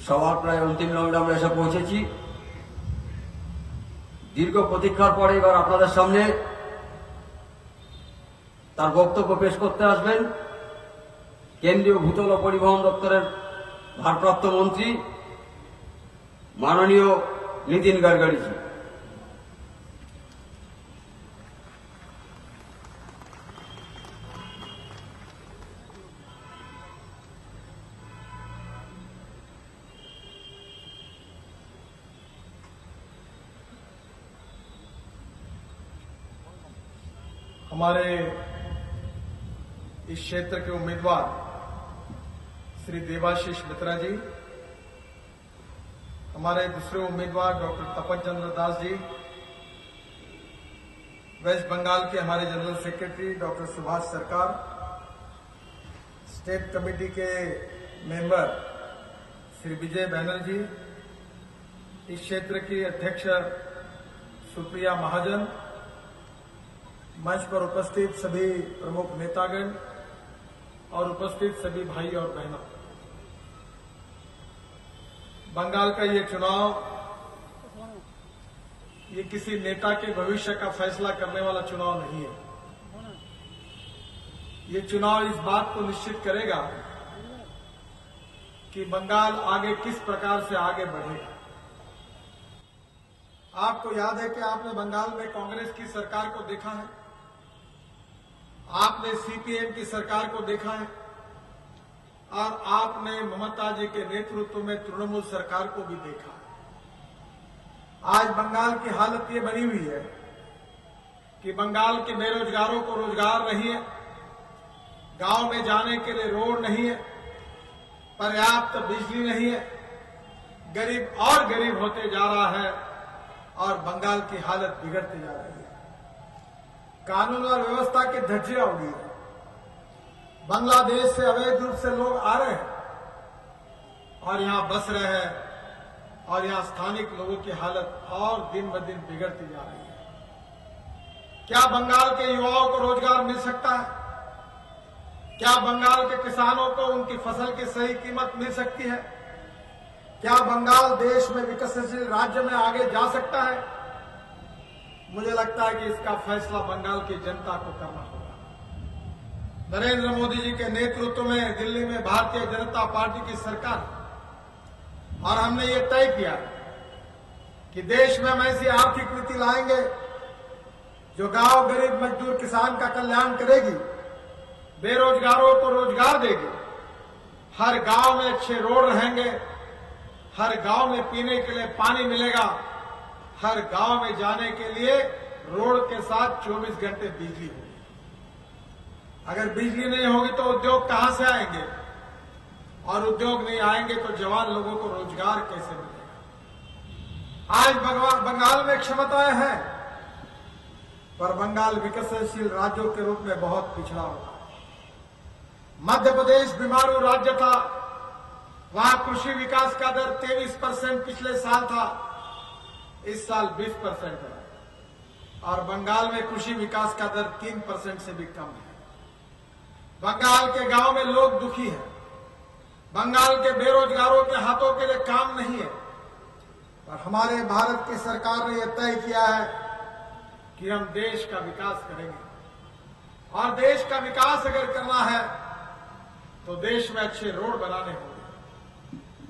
সবার প্রায় অন্তিম লগ্নে আমরা এসে পৌঁছেছি। দীর্ঘ প্রতীক্ষার পরে এবার আপনাদের সামনে তার বক্তব্য পেশ করতে আসবেন কেন্দ্রীয় ভূতল ও পরিবহন দপ্তরের ভারপ্রাপ্ত মন্ত্রী মাননীয় নীতিন গডকরিজি। हमारे इस क्षेत्र के उम्मीदवार श्री देवाशीष मित्रा जी, हमारे दूसरे उम्मीदवार डॉक्टर तपन चंद्र दास जी, वेस्ट बंगाल के हमारे जनरल सेक्रेटरी डॉक्टर सुभाष सरकार, स्टेट कमेटी के मेंबर श्री विजय बैनर्जी, इस क्षेत्र की अध्यक्ष सुप्रिया महाजन, मंच पर उपस्थित सभी प्रमुख नेतागण और उपस्थित सभी भाई और बहनों, बंगाल का ये चुनाव ये किसी नेता के भविष्य का फैसला करने वाला चुनाव नहीं है। ये चुनाव इस बात को निश्चित करेगा कि बंगाल आगे किस प्रकार से आगे बढ़ेगा। आपको याद है कि आपने बंगाल में कांग्रेस की सरकार को देखा है, आपने सीपीएम की सरकार को देखा है और आपने ममता जी के नेतृत्व में तृणमूल सरकार को भी देखा है। आज बंगाल की हालत ये बनी हुई है कि बंगाल के बेरोजगारों को रोजगार नहीं है, गांव में जाने के लिए रोड नहीं है, पर्याप्त बिजली नहीं है, गरीब और गरीब होते जा रहा है और बंगाल की हालत बिगड़ती जा रही है। कानून और व्यवस्था के धज्जियां उड़ी है। बांग्लादेश से अवैध रूप से लोग आ रहे हैं और यहां बस रहे हैं और यहां स्थानिक लोगों की हालत और दिन ब दिन बिगड़ती जा रही है। क्या बंगाल के युवाओं को रोजगार मिल सकता है? क्या बंगाल के किसानों को उनकी फसल की सही कीमत मिल सकती है? क्या बंगाल देश में विकसनशील राज्य में आगे जा सकता है? मुझे लगता है कि इसका फैसला बंगाल की जनता को करना होगा। नरेंद्र मोदी जी के नेतृत्व में दिल्ली में भारतीय जनता पार्टी की सरकार और हमने ये तय किया कि देश में हम ऐसी आर्थिक नीति लाएंगे जो गांव गरीब मजदूर किसान का कल्याण करेगी, बेरोजगारों को रोजगार देगी, हर गांव में अच्छे रोड रहेंगे, हर गांव में पीने के लिए पानी मिलेगा, हर गांव में जाने के लिए रोड के साथ 24 घंटे बिजली होगी। अगर बिजली नहीं होगी तो उद्योग कहां से आएंगे और उद्योग नहीं आएंगे तो जवान लोगों को रोजगार कैसे मिलेगा। आज बंगाल में क्षमताएं हैं पर बंगाल विकसनशील राज्यों के रूप में बहुत पिछड़ा हुआ। मध्य प्रदेश बीमारू राज्य था, वहां कृषि विकास का दर 23% पिछले साल था, इस साल 20% है और बंगाल में कृषि विकास का दर 3% से भी कम है। बंगाल के गांव में लोग दुखी हैं, बंगाल के बेरोजगारों के हाथों के लिए काम नहीं है। और हमारे भारत की सरकार ने यह तय किया है कि हम देश का विकास करेंगे और देश का विकास अगर करना है तो देश में अच्छे रोड बनाने होंगे।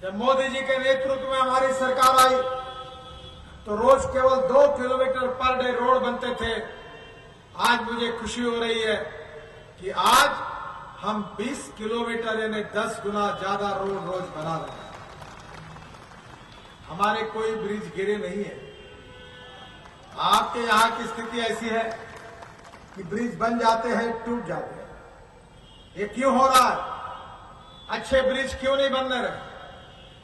जब मोदी जी के नेतृत्व में हमारी सरकार आई तो रोज केवल 2 किलोमीटर पर डे रोड बनते थे। आज मुझे खुशी हो रही है कि आज हम 20 किलोमीटर यानी 10 गुना ज्यादा रोड रोज बना रहे हैं। हमारे कोई ब्रिज गिरे नहीं है। आपके यहां की स्थिति ऐसी है कि ब्रिज बन जाते हैं, टूट जाते हैं। ये क्यों हो रहा है? अच्छे ब्रिज क्यों नहीं बन रहे?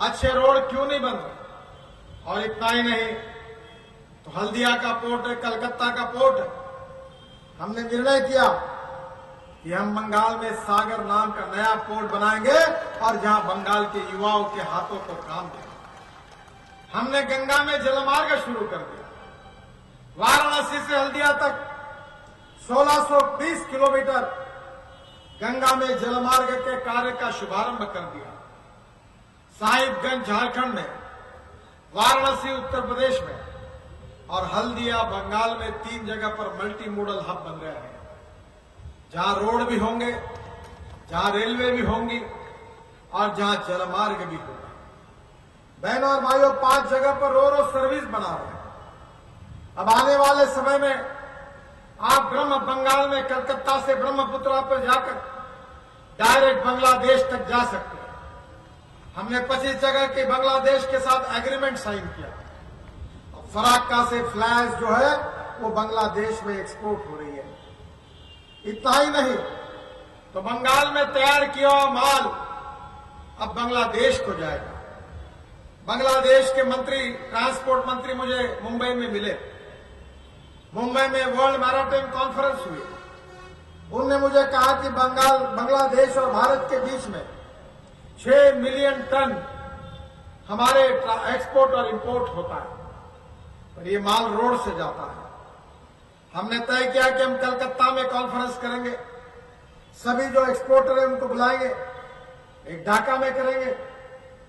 अच्छे रोड क्यों नहीं बन रहे? और इतना ही नहीं तो हल्दिया का पोर्ट है, कलकत्ता का पोर्ट है। हमने निर्णय किया कि हम बंगाल में सागर नाम का नया पोर्ट बनाएंगे और जहां बंगाल के युवाओं के हाथों को काम देंगे। हमने गंगा में जलमार्ग शुरू कर दिया। वाराणसी से हल्दिया तक 1620 किलोमीटर गंगा में जलमार्ग के कार्य का शुभारंभ कर दिया। साहिबगंज झारखंड में, वाराणसी उत्तर प्रदेश में और हल्दिया बंगाल में 3 जगह पर मल्टी मोडल हब बन रहे हैं, जहां रोड भी होंगे, जहां रेलवे भी होंगी और जहां जलमार्ग भी होगा। बहनों और भाइयों, 5 जगह पर रो सर्विस बना रहे हैं। अब आने वाले समय में आप ब्रह्म बंगाल में कलकत्ता से ब्रह्मपुत्रा पर जाकर डायरेक्ट बांग्लादेश तक जा सकते हैं। हमने 25 जगह के बांग्लादेश के साथ एग्रीमेंट साइन किया। फराक्का से फ्लैश जो है वो बांग्लादेश में एक्सपोर्ट हो रही है। इतना ही नहीं तो बंगाल में तैयार किया हुआ माल अब बांग्लादेश को जाएगा। बांग्लादेश के मंत्री, ट्रांसपोर्ट मंत्री मुझे मुंबई में मिले। मुंबई में वर्ल्ड मैराटाइम कॉन्फ्रेंस हुई। उनने मुझे कहा कि बांग्लादेश और भारत के बीच में 6 मिलियन टन हमारे एक्सपोर्ट और इंपोर्ट होता है, और ये माल रोड से जाता है। हमने तय किया कि हम कलकत्ता में कॉन्फ्रेंस करेंगे, सभी जो एक्सपोर्टर है उनको बुलाएंगे, एक ढाका में करेंगे,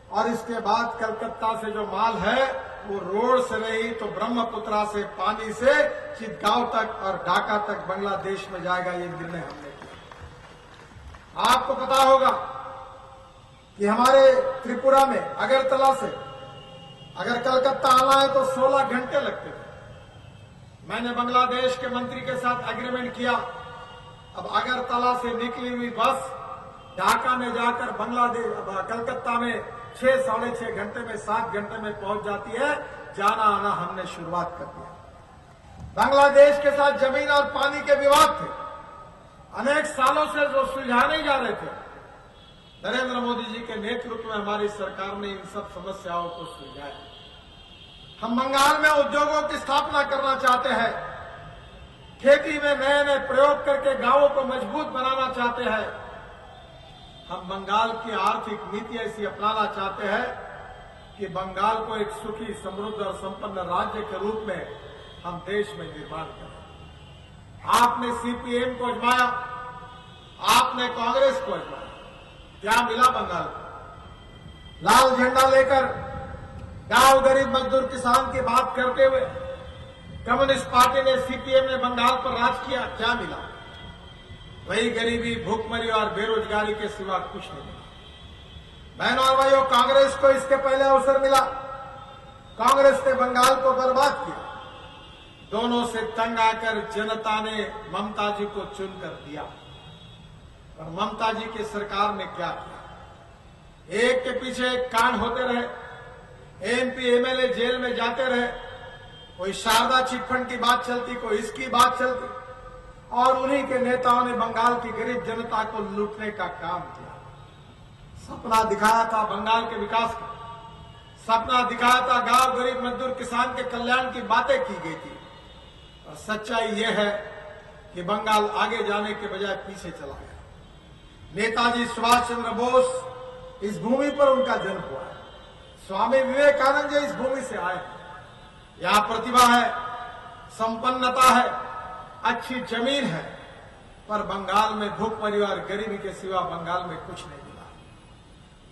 और इसके बाद कलकत्ता से जो माल है वो रोड से नहीं तो ब्रह्मपुत्रा से, पानी से चितगांव तक और ढाका तक बांग्लादेश में जाएगा। ये निर्णय हमने किया। आपको पता होगा कि हमारे त्रिपुरा में अगरतला से अगर कलकत्ता आना है तो 16 घंटे लगते थे। मैंने बांग्लादेश के मंत्री के साथ एग्रीमेंट किया। अब अगरतला से निकली हुई बस ढाका में जाकर कलकत्ता में 6 साढ़े 6 घंटे में, 7 घंटे में पहुंच जाती है। जाना आना हमने शुरुआत कर दिया। बांग्लादेश के साथ जमीन और पानी के विवाद थे, अनेक सालों से जो सुलझाए नहीं जा रहे थे। नरेंद्र मोदी जी के नेतृत्व में हमारी सरकार ने इन सब समस्याओं को सुलझाया। हम बंगाल में उद्योगों की स्थापना करना चाहते हैं, खेती में नए नए प्रयोग करके गांवों को मजबूत बनाना चाहते हैं। हम बंगाल की आर्थिक नीति ऐसी अपनाना चाहते हैं कि बंगाल को एक सुखी, समृद्ध और संपन्न राज्य के रूप में हम देश में निर्माण करें। आपने सीपीएम को आजमाया, आपने कांग्रेस को आजमाया, क्या मिला बंगाल को? लाल झंडा लेकर गांव गरीब मजदूर किसान की बात करते हुए कम्युनिस्ट पार्टी ने, सीपीएम ने बंगाल पर राज किया, क्या मिला? वही गरीबी, भूखमरी और बेरोजगारी के सिवा कुछ नहीं मिला। बहनों और भाइयों, कांग्रेस को इसके पहले अवसर मिला, कांग्रेस ने बंगाल को बर्बाद किया। दोनों से तंग आकर जनता ने ममता जी को चुनकर दिया, और ममता जी की सरकार ने क्या किया? एक के पीछे एक कांड होते रहे, एमपी एमएलए जेल में जाते रहे, कोई शारदा चिटफंड की बात चलती, कोई इसकी बात चलती, और उन्हीं के नेताओं ने बंगाल की गरीब जनता को लूटने का काम किया। सपना दिखाया था बंगाल के विकास का, सपना दिखाया था गांव गरीब मजदूर किसान के कल्याण की बातें की गई थी, और सच्चाई यह है कि बंगाल आगे जाने के बजाय पीछे चला गया। नेताजी सुभाष चंद्र बोस, इस भूमि पर उनका जन्म हुआ है। स्वामी विवेकानंद जी इस भूमि से आए हैं। यहां प्रतिभा है, संपन्नता है, अच्छी जमीन है, पर बंगाल में भूखमरी और गरीबी के सिवा बंगाल में कुछ नहीं मिला।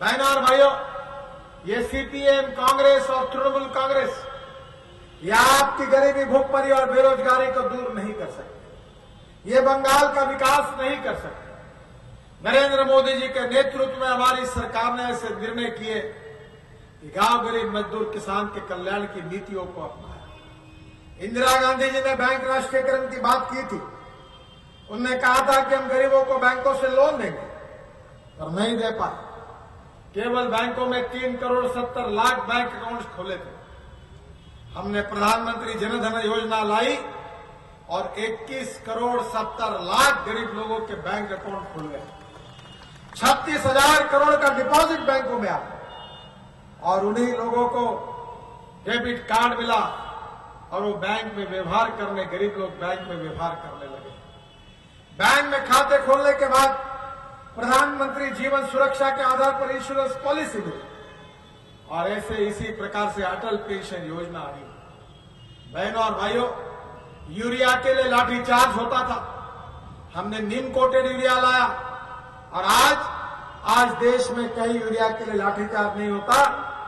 बहनों और भाइयों, ये सीपीएम, कांग्रेस और तृणमूल कांग्रेस यह आपकी गरीबी, भूखमरी और बेरोजगारी को दूर नहीं कर सकते। ये बंगाल का विकास नहीं कर सकते। नरेंद्र मोदी जी के नेतृत्व में हमारी सरकार ने ऐसे निर्णय किए कि गांव गरीब मजदूर किसान के कल्याण की नीतियों को अपनाया। इंदिरा गांधी जी ने बैंक राष्ट्रीयकरण की बात की थी। उन्होंने कहा था कि हम गरीबों को बैंकों से लोन देंगे, पर नहीं दे पाए। केवल बैंकों में 3 करोड़ 70 लाख बैंक अकाउंट्स खोले थे। हमने प्रधानमंत्री जनधन योजना लाई और 21 करोड़ 70 लाख गरीब लोगों के बैंक अकाउंट खुल गए। 36,000 करोड़ का डिपॉजिट बैंकों में आया, और उन्हीं लोगों को डेबिट कार्ड मिला, और वो बैंक में व्यवहार करने, गरीब लोग बैंक में व्यवहार करने लगे। बैंक में खाते खोलने के बाद प्रधानमंत्री जीवन सुरक्षा के आधार पर इंश्योरेंस पॉलिसी मिली, और ऐसे इसी प्रकार से अटल पेंशन योजना आई। बहनों और भाइयों, यूरिया के लिए लाठीचार्ज होता था, हमने नीम कोटेड यूरिया लाया, और आज आज देश में कहीं यूरिया के लिए लाठीचार्ज नहीं होता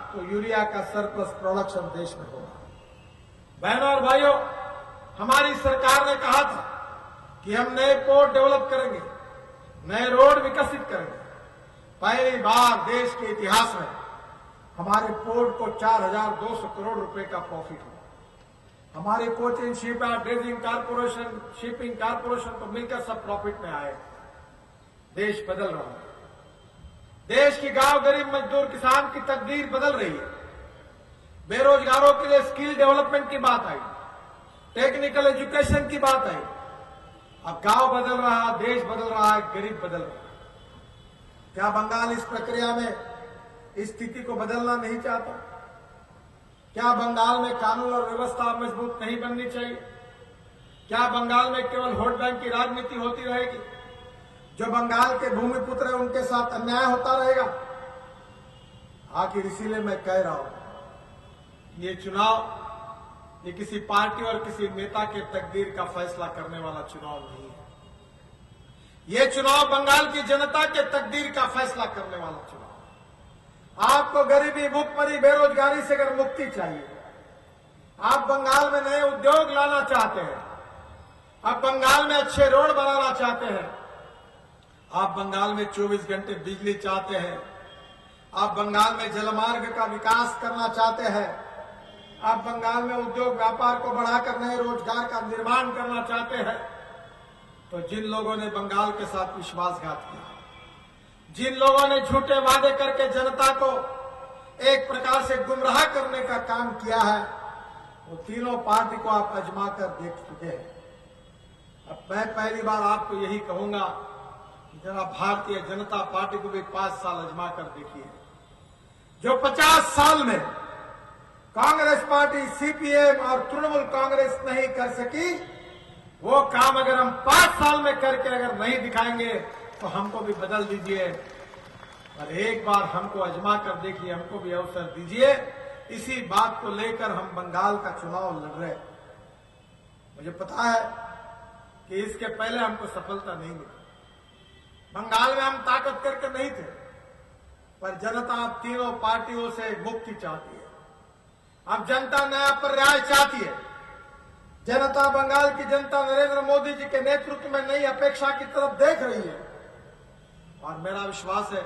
तो यूरिया का सरप्लस प्रोडक्शन देश में होगा। बहनों और भाइयों, हमारी सरकार ने कहा था कि हम नए पोर्ट डेवलप करेंगे, नए रोड विकसित करेंगे। पहली बार देश के इतिहास में हमारे पोर्ट को 4,200 करोड़ रुपए का प्रॉफिट हुआ। हमारे Cochin ship yard, dredging corporation, shipping corporation को मिलकर सब प्रॉफिट में आए। देश बदल रहा है। देश की गांव, गरीब मजदूर, किसान की तकदीर बदल रही है। बेरोजगारों के लिए स्किल डेवलपमेंट की बात आई, टेक्निकल एजुकेशन की बात आई। अब गांव बदल रहा है, देश बदल रहा है, गरीब बदल रहा है। क्या बंगाल इस प्रक्रिया में इस स्थिति को बदलना नहीं चाहता? क्या बंगाल में कानून और व्यवस्था मजबूत नहीं बननी चाहिए? क्या बंगाल में केवल वोट बैंक की राजनीति होती रहेगी? जो बंगाल के भूमिपुत्र है उनके साथ अन्याय होता रहेगा? आखिर इसीलिए मैं कह रहा हूं, ये चुनाव ये किसी पार्टी और किसी नेता के तकदीर का फैसला करने वाला चुनाव नहीं है। ये चुनाव बंगाल की जनता के तकदीर का फैसला करने वाला चुनाव। आपको गरीबी, भूखमरी, बेरोजगारी से अगर मुक्ति चाहिए, आप बंगाल में नए उद्योग लाना चाहते हैं, आप बंगाल में अच्छे रोड बनाना चाहते हैं, आप बंगाल में 24 घंटे बिजली चाहते हैं, आप बंगाल में जलमार्ग का विकास करना चाहते हैं, आप बंगाल में उद्योग व्यापार को बढ़ाकर नए रोजगार का निर्माण करना चाहते हैं, तो जिन लोगों ने बंगाल के साथ विश्वासघात किया, जिन लोगों ने झूठे वादे करके जनता को एक प्रकार से गुमराह करने का काम किया है, वो तीनों पार्टी को आप आजमा कर देख चुके हैं। अब मैं पहली बार आपको यही कहूंगा कि जरा भारतीय जनता पार्टी को भी 5 साल आजमा कर देखिए। जो 50 साल में कांग्रेस पार्टी, सीपीएम और तृणमूल कांग्रेस नहीं कर सकी, वो काम अगर हम 5 साल में करके अगर नहीं दिखाएंगे तो हमको भी बदल दीजिए और एक बार हमको आजमा कर देखिए, हमको भी अवसर दीजिए। इसी बात को लेकर हम बंगाल का चुनाव लड़ रहे। मुझे पता है कि इसके पहले हमको सफलता नहीं मिली। बंगाल में हम ताकत करके नहीं थे, पर जनता अब तीनों पार्टियों से मुक्ति चाहती है। अब जनता नया पर्याय चाहती है। जनता, बंगाल की जनता नरेंद्र मोदी जी के नेतृत्व में नई अपेक्षा की तरफ देख रही है और मेरा विश्वास है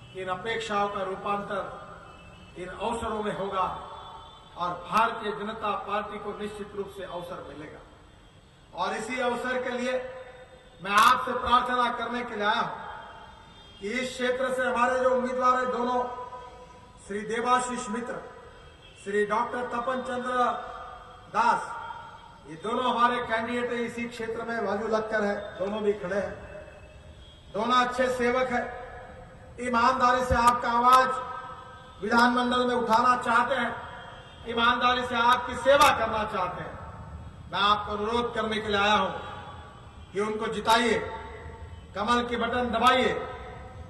कि इन अपेक्षाओं का रूपांतर इन अवसरों में होगा और भारतीय जनता पार्टी को निश्चित रूप से अवसर मिलेगा। और इसी अवसर के लिए मैं आपसे प्रार्थना करने के लिए आया हूं कि इस क्षेत्र से हमारे जो उम्मीदवार हैं, दोनों श्री देवाशीष मित्र, श्री डॉक्टर तपन चंद्र दास, ये दोनों हमारे कैंडिडेट है। इसी क्षेत्र में बाजू लगकर है, दोनों भी खड़े हैं। दोनों अच्छे सेवक हैं, ईमानदारी से आपका आवाज विधानमंडल में उठाना चाहते हैं, ईमानदारी से आपकी सेवा करना चाहते हैं। मैं आपको अनुरोध करने के लिए आया हूं कि उनको जिताइए, कमल की बटन दबाइए,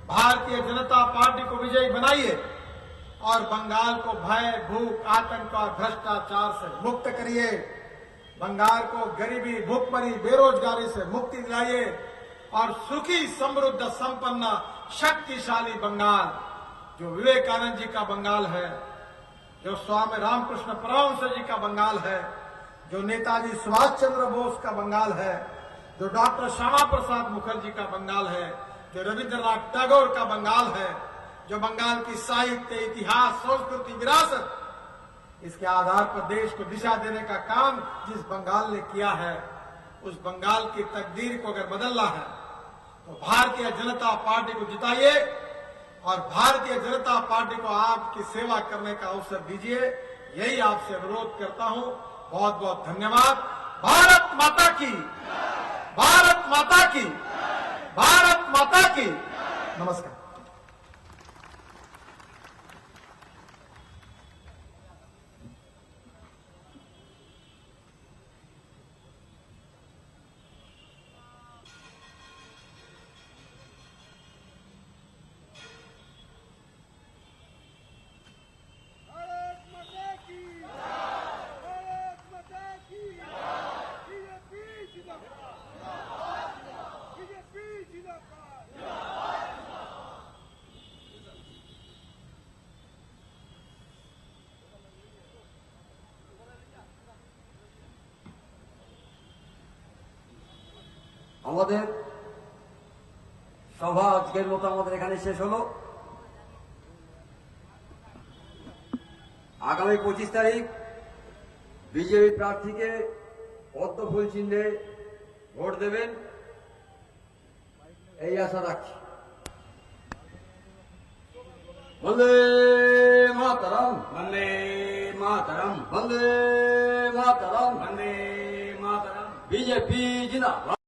भारतीय जनता पार्टी को विजयी बनाइए और बंगाल को भय, भूख, आतंक और भ्रष्टाचार से मुक्त करिए। बंगाल को गरीबी, भूखमरी, बेरोजगारी से मुक्ति दिलाइए और सुखी, समृद्ध, संपन्न, शक्तिशाली बंगाल, जो विवेकानंद जी का बंगाल है, जो स्वामी रामकृष्ण परमहंस जी का बंगाल है, जो नेताजी सुभाष चंद्र बोस का बंगाल है, जो डॉक्टर श्यामा प्रसाद मुखर्जी का बंगाल है, जो रविंद्रनाथ टैगोर का बंगाल है, जो बंगाल की साहित्य, इतिहास, संस्कृति, विरासत, इसके आधार पर देश को दिशा देने का काम जिस बंगाल ने किया है, उस बंगाल की तकदीर को अगर बदलना है तो भारतीय जनता पार्टी को जिताइए और भारतीय जनता पार्टी को आपकी सेवा करने का अवसर दीजिए। यही आपसे अनुरोध करता हूं। बहुत बहुत धन्यवाद। भारत माता की, भारत माता की, भारत माता की। नमस्कार। আমাদের সভা আজকের মতো আমাদের এখানে শেষ হলো। আগামী 25 তারিখ বিজেপি প্রার্থীকে পদ্ম ফুল চিহ্নে ভোট দেবেন, এই আশা রাখছি। বন্দে মাতরম, वंदे मातरम, বন্দে মাতরম, वंदे मातरम। বিজেপি জিন্দাবাদ।